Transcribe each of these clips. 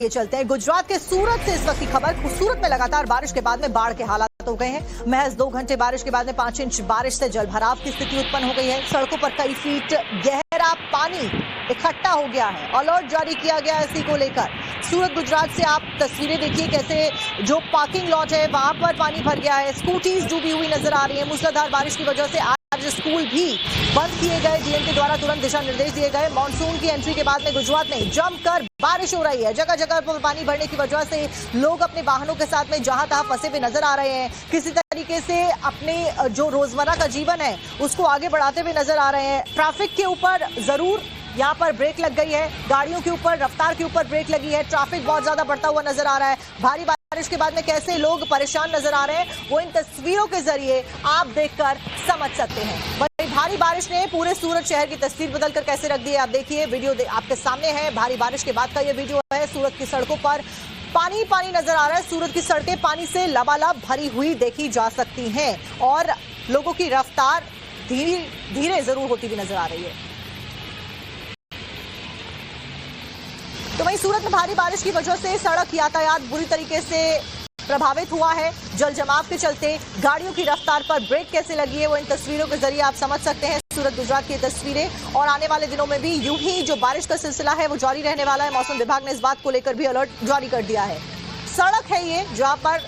ये चलते हैं गुजरात के सूरत से इस वक्त की खबर। सूरत में लगातार बारिश के बाद में बाढ़ के हालात हो गए हैं। महज 2 घंटे बारिश के बाद में 5 इंच बारिश से जलभराव की स्थिति उत्पन्न हो गई है। सड़कों पर कई फीट गहरा पानी इकट्ठा हो गया है। अलर्ट जारी किया गया है इसी को लेकर। सूरत गुजरात से आप तस्वीरें देखिए कैसे जो पार्किंग लॉट है वहां पर पानी भर गया है। स्कूटीज डूबी हुई नजर आ रही है। मूसलाधार बारिश की वजह से आज स्कूल भी बंद किए गए। डीएम के द्वारा तुरंत दिशा निर्देश दिए गए। मानसून की एंट्री के बाद में गुजरात में जमकर बारिश हो रही है। जगह जगह पर पानी भरने की वजह से लोग अपने वाहनों के साथ में जहां तहां फंसे हुए नजर आ रहे हैं। किसी तरीके से अपने जो रोजमर्रा का जीवन है उसको आगे बढ़ाते हुए नजर आ रहे हैं। ट्रैफिक के ऊपर जरूर यहाँ पर ब्रेक लग गई है। गाड़ियों के ऊपर, रफ्तार के ऊपर ब्रेक लगी है। ट्रैफिक बहुत ज्यादा बढ़ता हुआ नजर आ रहा है। भारी बारिश के बाद में कैसे लोग परेशान नजर आ रहे हैं वो इन तस्वीरों के जरिए आप देखकर समझ सकते हैं। भारी बारिश ने पूरे सूरत शहर की तस्वीर बदलकर कैसे रख दी है आप देखिए। वीडियो आपके सामने है। भारी बारिश के बाद का ये वीडियो है। सूरत की सड़कों पर पानी पानी नजर आ रहा है। सूरत की सड़कें पानी से लबालब भरी हुई देखी जा सकती हैं और लोगों की रफ्तार धीरे धीरे जरूर होती हुई नजर आ रही है। तो वहीं सूरत में भारी बारिश की वजह से सड़क यातायात बुरी तरीके से प्रभावित हुआ है। जल जमाव के चलते गाड़ियों की रफ्तार पर ब्रेक कैसे लगी है वो इन तस्वीरों के जरिए आप समझ सकते हैं। सूरत गुजरात की तस्वीरें और आने वाले दिनों में भी यूं ही जो बारिश का सिलसिला है वो जारी रहने वाला है। मौसम विभाग ने इस बात को लेकर भी अलर्ट जारी कर दिया है। सड़क है ये जहां पर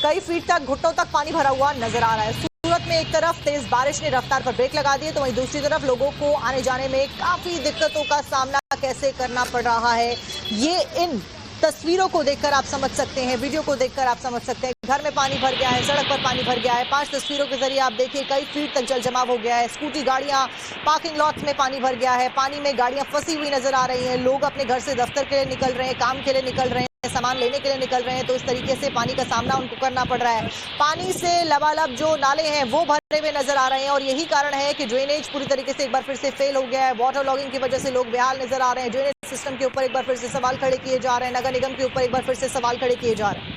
कई फीट तक, घुटनों तक पानी भरा हुआ नजर आ रहा है। सूरत में एक तरफ तेज बारिश ने रफ्तार पर ब्रेक लगा दी है तो वहीं दूसरी तरफ लोगों को आने जाने में काफी दिक्कतों का सामना कैसे करना पड़ रहा है ये इन तस्वीरों को देखकर आप समझ सकते हैं। वीडियो को देखकर आप समझ सकते हैं। घर में पानी भर गया है, सड़क पर पानी भर गया है। 5 तस्वीरों के जरिए आप देखिए कई फीट तक जल जमाव हो गया है। स्कूटी, गाड़ियां, पार्किंग लॉट्स में पानी भर गया है। पानी में गाड़ियां फंसी हुई नजर आ रही हैं। लोग अपने घर से दफ्तर के लिए निकल रहे हैं, काम के लिए निकल रहे हैं, सामान लेने के लिए निकल रहे हैं तो इस तरीके से पानी का सामना उनको करना पड़ रहा है। पानी से लबालब जो नाले हैं वो भरे हुए नजर आ रहे हैं और यही कारण है कि ड्रेनेज पूरी तरीके से एक बार फिर से फेल हो गया है। वाटर लॉगिंग की वजह से लोग बेहाल नजर आ रहे हैं। ड्रेनेज सिस्टम के ऊपर एक बार फिर से सवाल खड़े किए जा रहे हैं। नगर निगम के ऊपर एक बार फिर से सवाल खड़े किए जा रहे हैं।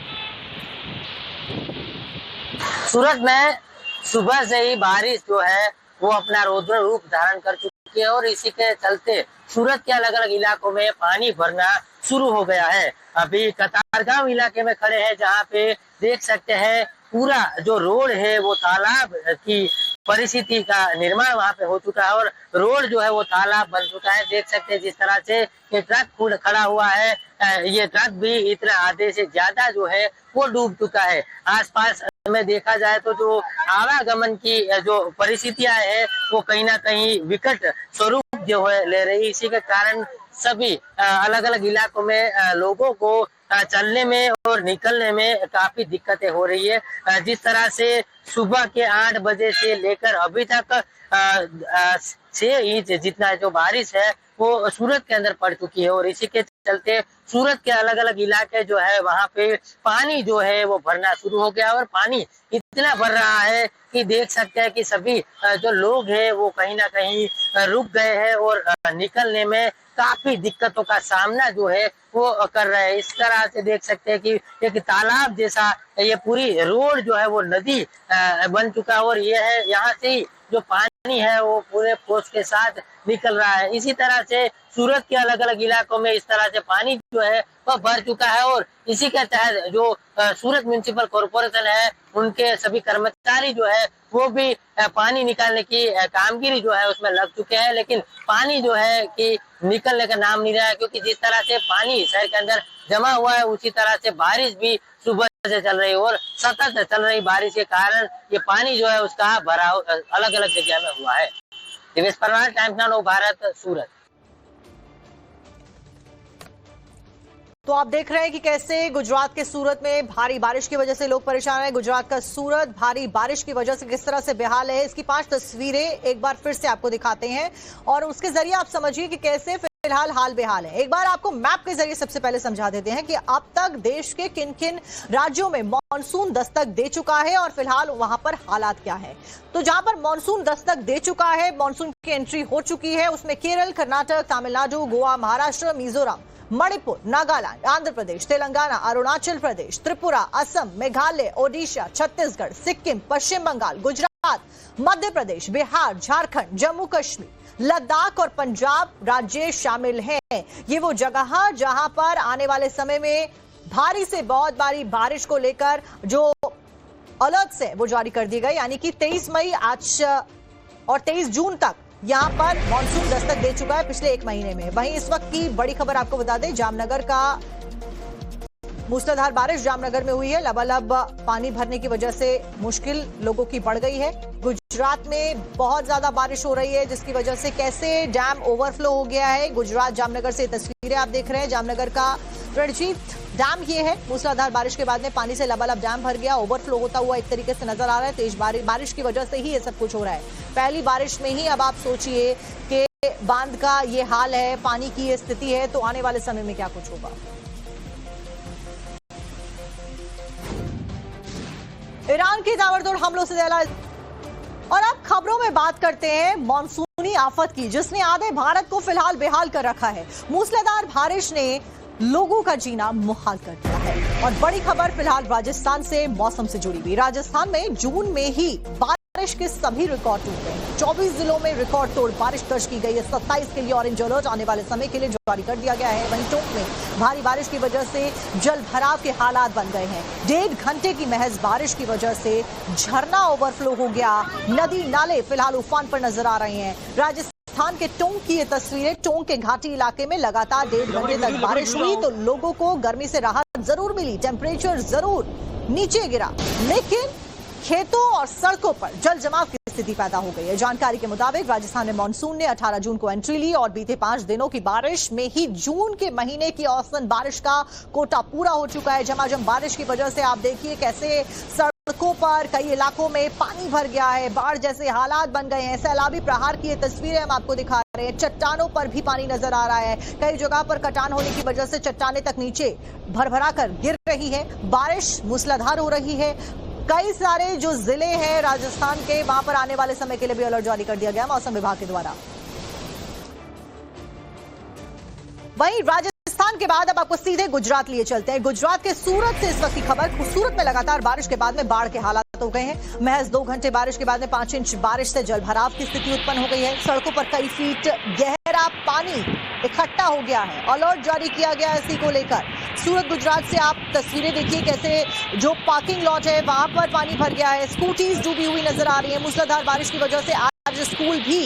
सूरत में सुबह से ही बारिश जो है वो अपना रौद्र रूप धारण कर चुकी है और इसी के चलते सूरत के अलग अलग इलाकों में पानी भरना शुरू हो गया है। अभी कतारगांव इलाके में खड़े हैं जहां पे देख सकते हैं पूरा जो रोड है वो तालाब की परिस्थिति का निर्माण वहां पे हो चुका है और रोड जो है वो तालाब बन चुका है। देख सकते हैं जिस तरह से ये ट्रक खड़ा हुआ है, ये ट्रक भी इतना आधे से ज्यादा जो है वो डूब चुका है। आसपास में देखा जाए तो जो आवागमन की जो परिस्थितियां है वो कहीं ना कहीं विकट स्वरूप जो है ले रही। इसी के कारण सभी अलग अलग इलाकों में लोगों को चलने में और निकलने में काफी दिक्कतें हो रही है। जिस तरह से सुबह के 8 बजे से लेकर अभी तक 6 इंच जितना जो बारिश है वो सूरत के अंदर पड़ चुकी है और इसी के चलते सूरत के अलग अलग इलाके जो है वहां पे पानी जो है वो भरना शुरू हो गया और पानी इतना भर रहा है कि देख सकते हैं कि सभी जो लोग हैं वो कहीं ना कहीं रुक गए हैं और निकलने में काफी दिक्कतों का सामना जो है वो कर रहे हैं। इस तरह से देख सकते हैं कि एक तालाब जैसा ये पूरी रोड जो है वो नदी बन चुका है और ये है यहाँ से ही जो पानी है वो पूरे फोर्स के साथ निकल रहा है। इसी तरह से सूरत के अलग अलग इलाकों में इस तरह से पानी जो है वह भर चुका है और इसी के तहत जो सूरत म्युनिसिपल कॉरपोरेशन है उनके सभी कर्मचारी जो है वो भी पानी निकालने की कामगिरी जो है उसमें लग चुके हैं, लेकिन पानी जो है कि निकलने का नाम नहीं रहा है क्योंकि जिस तरह से पानी शहर के अंदर जमा हुआ है उसी तरह से बारिश भी सुबह से चल रही है और सतत चल रही बारिश के कारण ये पानी जो है उसका भराव अलग अलग जगह में हुआ है। दिवेश परमार, टाइम्स नाउ भारत, सूरत। तो आप देख रहे हैं कि कैसे गुजरात के सूरत में भारी बारिश की वजह से लोग परेशान हैं। गुजरात का सूरत भारी बारिश की वजह से किस तरह से बेहाल है इसकी 5 तस्वीरें एक बार फिर से आपको दिखाते हैं और उसके जरिए आप समझिए कि कैसे फिलहाल हाल बेहाल है। एक बार आपको मैप के जरिए सबसे पहले समझा देते हैं कि अब तक देश के किन किन राज्यों में मॉनसून दस्तक दे चुका है और फिलहाल वहां पर हालात क्या है। तो जहां पर मॉनसून दस्तक दे चुका है, मॉनसून की एंट्री हो चुकी है, उसमें केरल, कर्नाटक, तमिलनाडु, गोवा, महाराष्ट्र, मिजोरम, मणिपुर, नागालैंड, आंध्र प्रदेश, तेलंगाना, अरुणाचल प्रदेश, त्रिपुरा, असम, मेघालय, ओडिशा, छत्तीसगढ़, सिक्किम, पश्चिम बंगाल, गुजरात, मध्य प्रदेश, बिहार, झारखंड, जम्मू कश्मीर, लद्दाख और पंजाब राज्य शामिल हैं। ये वो जगह जहां पर आने वाले समय में भारी से बहुत भारी बारिश को लेकर जो अलर्ट्स है वो जारी कर दिए गए, यानी कि 23 मई आज और 23 जून तक यहां पर मॉनसून दस्तक दे चुका है पिछले एक महीने में। वहीं इस वक्त की बड़ी खबर आपको बता दें, जामनगर का मूसलाधार बारिश जामनगर में हुई है। लबालब पानी भरने की वजह से मुश्किल लोगों की बढ़ गई है। गुजरात में बहुत ज्यादा बारिश हो रही है, जिसकी वजह से कैसे डैम ओवरफ्लो हो गया है। गुजरात जामनगर से तस्वीरें आप देख रहे हैं। जामनगर का रणजीत डैम ये है, मूसलाधार बारिश के बाद में पानी से लबालब डैम भर गया, ओवरफ्लो होता हुआ एक तरीके से नजर आ रहा है। तेज बारिश की वजह से ही ये सब कुछ हो रहा है। पहली बारिश में ही अब आप सोचिए कि बांध का ये हाल है, पानी की ये स्थिति है, तो आने वाले समय में क्या कुछ होगा। ईरान की ताबड़तोड़ हमलों से जला। और अब खबरों में बात करते हैं मानसूनी आफत की, जिसने आधे भारत को फिलहाल बेहाल कर रखा है। मूसलाधार बारिश ने लोगों का जीना मुहाल कर दिया है। और बड़ी खबर फिलहाल राजस्थान से मौसम से जुड़ी हुई। राजस्थान में जून में ही बारिश के सभी रिकॉर्ड टूट गए। 24 जिलों में रिकॉर्ड तोड़ बारिश दर्ज की गई है। 27 के लिए ऑरेंज अलर्ट आने वाले समय के लिए जारी कर दिया गया है। वहीं टोंक में भारी बारिश की वजह से जल भराव के हालात बन गए हैं। 1.5 घंटे की महज बारिश की वजह से झरना ओवरफ्लो हो गया। नदी नाले फिलहाल उफान पर नजर आ रहे हैं। राजस्थान के टोंक की ये तस्वीरें। टोंक के घाटी इलाके में लगातार 1.5 घंटे तक बारिश हुई तो लोगों को गर्मी से राहत जरूर मिली, टेम्परेचर जरूर नीचे गिरा, लेकिन खेतों और सड़कों पर जल जमाव की स्थिति पैदा हो गई है। जानकारी के मुताबिक राजस्थान में मानसून ने 18 जून को एंट्री ली और बीते 5 दिनों की बारिश में ही जून के महीने की औसतन बारिश का कोटा पूरा हो चुका है। झमाझम बारिश की वजह से आप देखिए कैसे सड़कों पर कई इलाकों में पानी भर गया है, बाढ़ जैसे हालात बन गए हैं। सैलाबी प्रहार की ये तस्वीरें हम आपको दिखा रहे हैं। चट्टानों पर भी पानी नजर आ रहा है। कई जगह पर कटान होने की वजह से चट्टानें तक नीचे भरभरा कर गिर रही है। बारिश मूसलाधार हो रही है। कई सारे जो जिले हैं राजस्थान के, वहां पर आने वाले समय के लिए भी अलर्ट जारी कर दिया गया मौसम विभाग के द्वारा। वहीं राजस्थान के बाद अब आपको सीधे गुजरात लिए चलते हैं। गुजरात के सूरत से इस वक्त की खबर। सूरत में लगातार बारिश के बाद में बाढ़ के हालात हो गए हैं। महज 2 घंटे बारिश के बाद में 5 इंच बारिश से जल भराव की स्थिति उत्पन्न हो गई है। सड़कों पर कई फीट गहरा पानी इकट्ठा हो गया है। अलर्ट जारी किया गया है इसी को लेकर। सूरत गुजरात से आप तस्वीरें देखिए कैसे जो पार्किंग लॉट है वहां पर पानी भर गया है। स्कूटीज डूबी हुई नजर आ रही है। मूसलाधार बारिश की वजह से आज स्कूल भी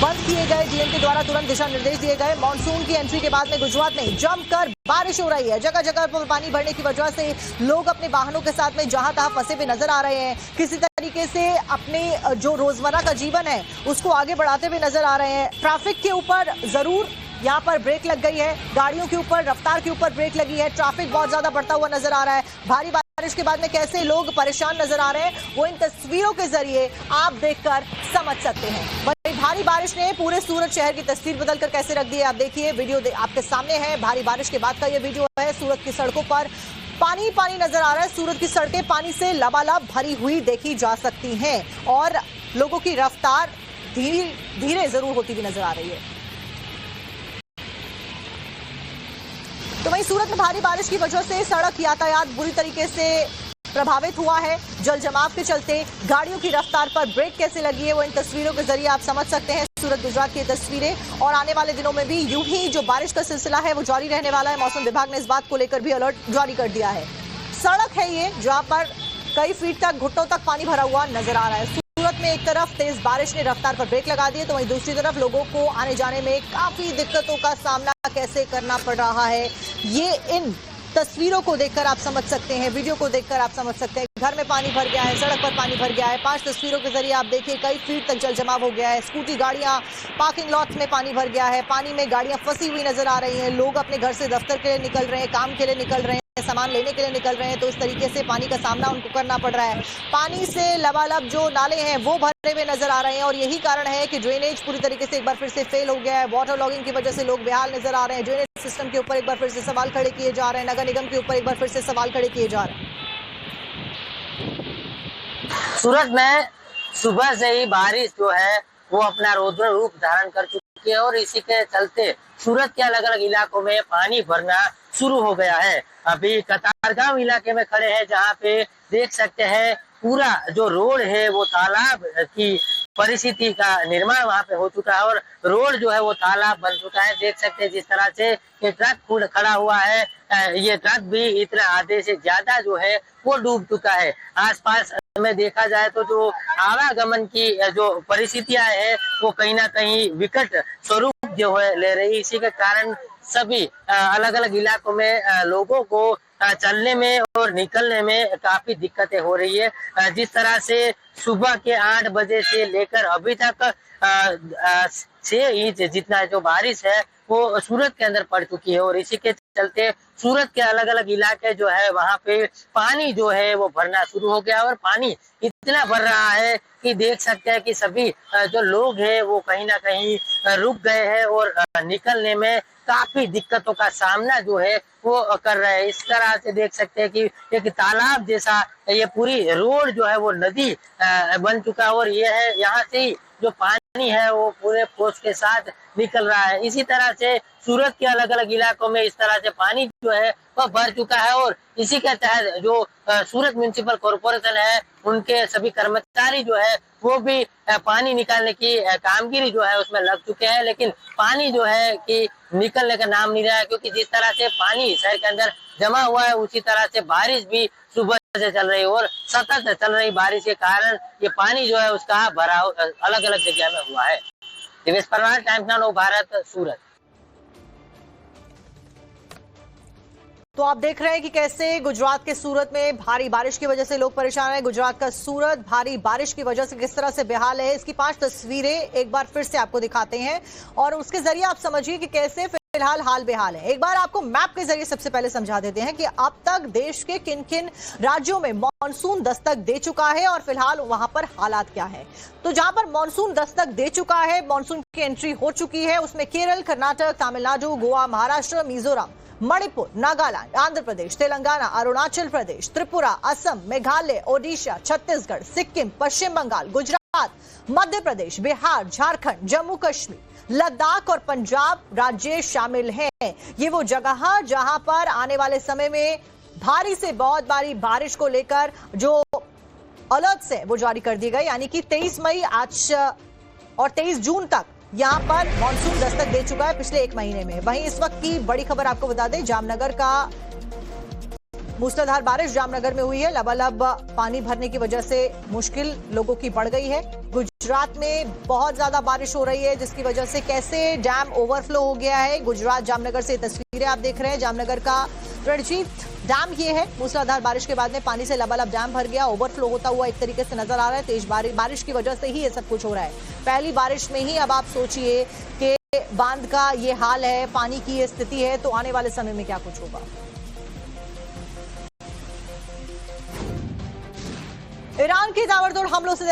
बंद किए गए। डीएम के द्वारा तुरंत दिशा निर्देश दिए गए। मानसून की एंट्री के बाद में गुजरात में जमकर बारिश हो रही है। जगह जगह पर पानी भरने की वजह से लोग अपने वाहनों के साथ में जहां तहां फंसे हुए नजर आ रहे हैं। किसी तरीके से अपने जो रोजमर्रा का जीवन है उसको आगे बढ़ाते हुए नजर आ रहे हैं। ट्रैफिक के ऊपर जरूर यहाँ पर ब्रेक लग गई है। गाड़ियों के ऊपर, रफ्तार के ऊपर ब्रेक लगी है। ट्रैफिक बहुत ज्यादा बढ़ता हुआ नजर आ रहा है। भारी बारिश के बाद में कैसे लोग परेशान नजर आ रहे हैं वो इन तस्वीरों के जरिए आप देखकर समझ सकते हैं। भारी बारिश ने पूरे सूरत शहर की तस्वीर बदलकर कैसे रख दी है आप देखिए। वीडियो आपके सामने है। भारी बारिश के बाद का ये वीडियो है। सूरत की सड़कों पर पानी पानी नजर आ रहा है। सूरत की सड़कें पानी से लबालब भरी हुई देखी जा सकती हैं और लोगों की रफ्तार धीरे जरूर होती हुई नजर आ रही है। तो वहीं सूरत में भारी बारिश की वजह से सड़क यातायात बुरी तरीके से प्रभावित हुआ है। जल जमाव के चलते गाड़ियों की रफ्तार पर ब्रेक कैसे लगी है वो इन तस्वीरों के जरिए आप समझ सकते हैं। सूरत गुजरात की तस्वीरें। और आने वाले दिनों में भी यूं ही जो बारिश का सिलसिला है वो जारी रहने वाला है। मौसम विभाग ने इस बात को लेकर भी अलर्ट जारी कर दिया है। सड़क है ये जहां पर कई फीट तक, घुटनों तक पानी भरा हुआ नजर आ रहा है। सूरत में एक तरफ तेज बारिश ने रफ्तार पर ब्रेक लगा दी है तो वहीं दूसरी तरफ लोगों को आने जाने में काफी दिक्कतों का सामना कैसे करना पड़ रहा है ये इन तस्वीरों को देखकर आप समझ सकते हैं। वीडियो को देखकर आप समझ सकते हैं। घर में पानी भर गया है, सड़क पर पानी भर गया है। 5 तस्वीरों के जरिए आप देखिए कई फीट तक जल जमाव हो गया है। स्कूटी, गाड़ियां, पार्किंग लॉट में पानी भर गया है। पानी में गाड़ियां फंसी हुई नजर आ रही हैं। लोग अपने घर से दफ्तर के लिए निकल रहे हैं, काम के लिए निकल रहे हैं, सामान लेने के लिए निकल रहे हैं तो इस तरीके से पानी का सामना उनको करना पड़ रहा है। पानी से लबालब जो नाले हैं वो भरे हुए नजर आ रहे हैं और यही कारण है कि ड्रेनेज पूरी तरीके से एक बार फिर से फेल हो गया है। वाटर लॉगिंग की वजह से लोग बेहाल नजर आ रहे हैं। ड्रेनेज सिस्टम के ऊपर एक बार फिर से सवाल खड़े किए जा रहे हैं। नगर निगम के ऊपर एक बार फिर से सवाल खड़े किए जा रहे हैं। सूरत में सुबह से ही बारिश जो है वो अपना रौद्र रूप धारण कर चुकी है और इसी के चलते सूरत के अलग अलग इलाकों में पानी भरना शुरू हो गया है। अभी कतारगांव इलाके में खड़े हैं जहां पे देख सकते हैं पूरा जो रोड है वो तालाब की परिस्थिति का निर्माण वहां पे हो चुका है और रोड जो है वो तालाब बन चुका है। देख सकते हैं जिस तरह से ये ट्रक खड़ा हुआ है, ये ट्रक भी इतना आधे से ज्यादा जो है वो डूब चुका है। आसपास में देखा जाए तो जो आवागमन की जो परिस्थितियां है वो कहीं ना कहीं विकट स्वरूप जो है ले रही। इसी के कारण सभी अलग अलग इलाकों में लोगों को चलने में और निकलने में काफी दिक्कतें हो रही है। जिस तरह से सुबह के 8 बजे से लेकर अभी तक 6 इंच जितना जो बारिश है वो सूरत के अंदर पड़ चुकी है और इसी के चलते सूरत के अलग अलग इलाके जो है वहां पे पानी जो है वो भरना शुरू हो गया और पानी इतना भर रहा है कि देख सकते हैं कि सभी जो लोग हैं वो कहीं ना कहीं रुक गए हैं और निकलने में काफी दिक्कतों का सामना जो है वो कर रहे हैं। इस तरह से देख सकते हैं कि एक तालाब जैसा ये पूरी रोड जो है वो नदी बन चुका है और ये है यहाँ से ही जो पानी है वो पूरे फोर्स के साथ निकल रहा है। इसी तरह से सूरत के अलग अलग इलाकों में इस तरह से पानी जो है वह भर चुका है और इसी के तहत जो सूरत म्युनिसिपल कॉरपोरेशन है उनके सभी कर्मचारी जो है वो भी पानी निकालने की कामगिरी जो है उसमें लग चुके हैं, लेकिन पानी जो है कि निकलने का नाम नहीं रहा है क्योंकि जिस तरह से पानी शहर के अंदर जमा हुआ है उसी तरह से बारिश भी सुबह से चल रही है और सतत चल रही बारिश के कारण ये पानी जो है उसका भराव अलग अलग जगह में हुआ है। दिवेश परमार, टाइम्स नाउ भारत, सूरत। तो आप देख रहे हैं कि कैसे गुजरात के सूरत में भारी बारिश की वजह से लोग परेशान हैं। गुजरात का सूरत भारी बारिश की वजह से किस तरह से बेहाल है, इसकी 5 तस्वीरें एक बार फिर से आपको दिखाते हैं और उसके जरिए आप समझिए कि कैसे फिलहाल हाल बेहाल है। एक बार आपको मैप के जरिए सबसे पहले समझा देते हैं कि अब तक देश के किन किन राज्यों में मॉनसून दस्तक दे चुका है और फिलहाल वहां पर हालात क्या है। तो जहां पर मॉनसून दस्तक दे चुका है, मॉनसून की एंट्री हो चुकी है, उसमें केरल, कर्नाटक, तमिलनाडु, गोवा, महाराष्ट्र, मिजोरम, मणिपुर, नागालैंड, आंध्र प्रदेश, तेलंगाना, अरुणाचल प्रदेश, त्रिपुरा, असम, मेघालय, ओडिशा, छत्तीसगढ़, सिक्किम, पश्चिम बंगाल, गुजरात, मध्य प्रदेश, बिहार, झारखंड, जम्मू कश्मीर, लद्दाख और पंजाब राज्य शामिल हैं। ये वो जगह जहां पर आने वाले समय में भारी से बहुत भारी बारिश को लेकर जो अलर्ट्स है वो जारी कर दिए गए, यानी कि 23 मई आज और 23 जून तक यहां पर मॉनसून दस्तक दे चुका है पिछले 1 महीने में। वहीं इस वक्त की बड़ी खबर आपको बता दें, जामनगर का मूसलाधार बारिश जामनगर में हुई है। लबालब पानी भरने की वजह से मुश्किल लोगों की बढ़ गई है। गुजरात में बहुत ज्यादा बारिश हो रही है जिसकी वजह से कैसे डैम ओवरफ्लो हो गया है। गुजरात जामनगर से तस्वीरें आप देख रहे हैं। जामनगर का रणजीत डैम ये है, मूसलाधार बारिश के बाद में पानी से लबालब डैम भर गया, ओवरफ्लो होता हुआ एक तरीके से नजर आ रहा है। तेज बारिश की वजह से ही ये सब कुछ हो रहा है। पहली बारिश में ही अब आप सोचिए कि बांध का ये हाल है, पानी की ये स्थिति है, तो आने वाले समय में क्या कुछ होगा। ईरान की ताबड़तोड़ हमलों से